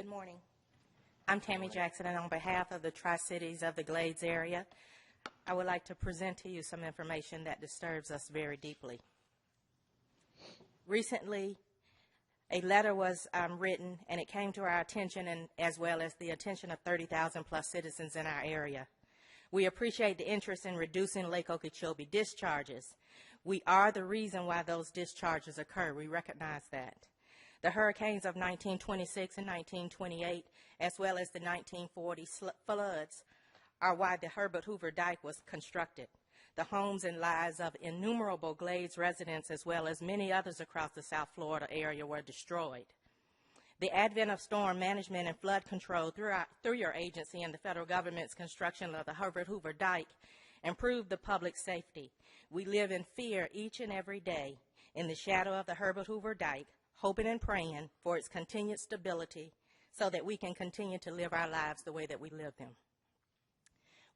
morning. I'm Tammy Jackson, and on behalf of the Tri-Cities of the Glades area, I would like to present to you some information that disturbs us very deeply. Recently, a letter was written, and it came to our attention, and as well as the attention of 30,000 plus citizens in our area. We appreciate the interest in reducing Lake Okeechobee discharges. We are the reason why those discharges occur. We recognize that. The hurricanes of 1926 and 1928, as well as the 1940 floods, are why the Herbert Hoover Dike was constructed. The homes and lives of innumerable Glades residents, as well as many others across the South Florida area, were destroyed. The advent of storm management and flood control through your agency and the federal government's construction of the Herbert Hoover Dike improved the public safety. We live in fear each and every day in the shadow of the Herbert Hoover Dike, hoping and praying for its continued stability so that we can continue to live our lives the way that we live them.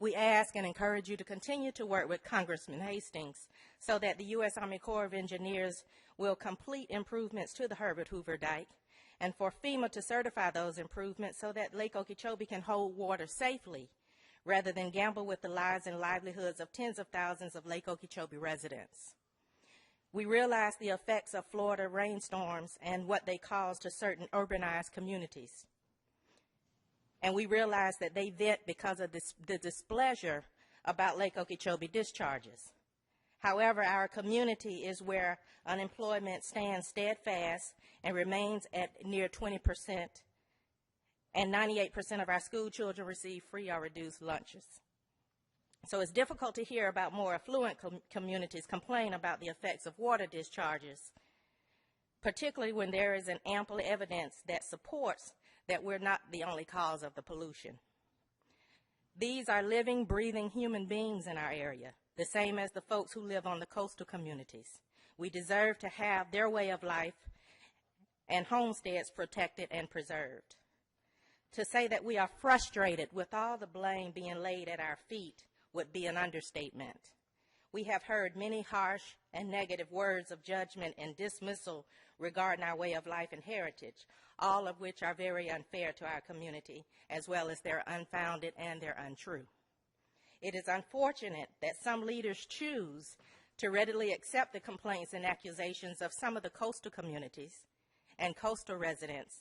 We ask and encourage you to continue to work with Congressman Hastings so that the U.S. Army Corps of Engineers will complete improvements to the Herbert Hoover Dike, and for FEMA to certify those improvements so that Lake Okeechobee can hold water safely rather than gamble with the lives and livelihoods of tens of thousands of Lake Okeechobee residents. We realize the effects of Florida rainstorms and what they cause to certain urbanized communities. And we realize that they vent because of the displeasure about Lake Okeechobee discharges. However, our community is where unemployment stands steadfast and remains at near 20%, and 98% of our school children receive free or reduced lunches. So it's difficult to hear about more affluent communities complain about the effects of water discharges, particularly when there is an ample evidence that supports that we're not the only cause of the pollution. These are living, breathing human beings in our area, the same as the folks who live on the coastal communities. We deserve to have their way of life and homesteads protected and preserved. To say that we are frustrated with all the blame being laid at our feet would be an understatement. We have heard many harsh and negative words of judgment and dismissal regarding our way of life and heritage, all of which are very unfair to our community, as well as they're unfounded and they're untrue. It is unfortunate that some leaders choose to readily accept the complaints and accusations of some of the coastal communities and coastal residents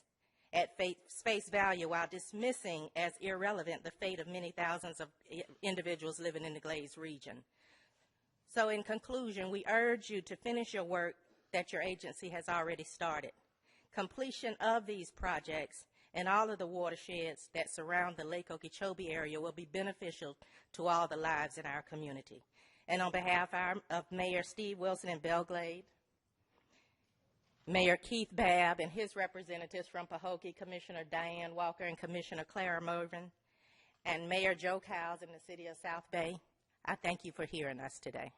at face value while dismissing as irrelevant the fate of many thousands of individuals living in the Glades region. So in conclusion, we urge you to finish your work that your agency has already started. Completion of these projects and all of the watersheds that surround the Lake Okeechobee area will be beneficial to all the lives in our community. And on behalf of Mayor Steve Wilson and Belle Glade, Mayor Keith Babb and his representatives from Pahokee, Commissioner Diane Walker and Commissioner Clara Mervin, and Mayor Joe Cowles in the city of South Bay, I thank you for hearing us today.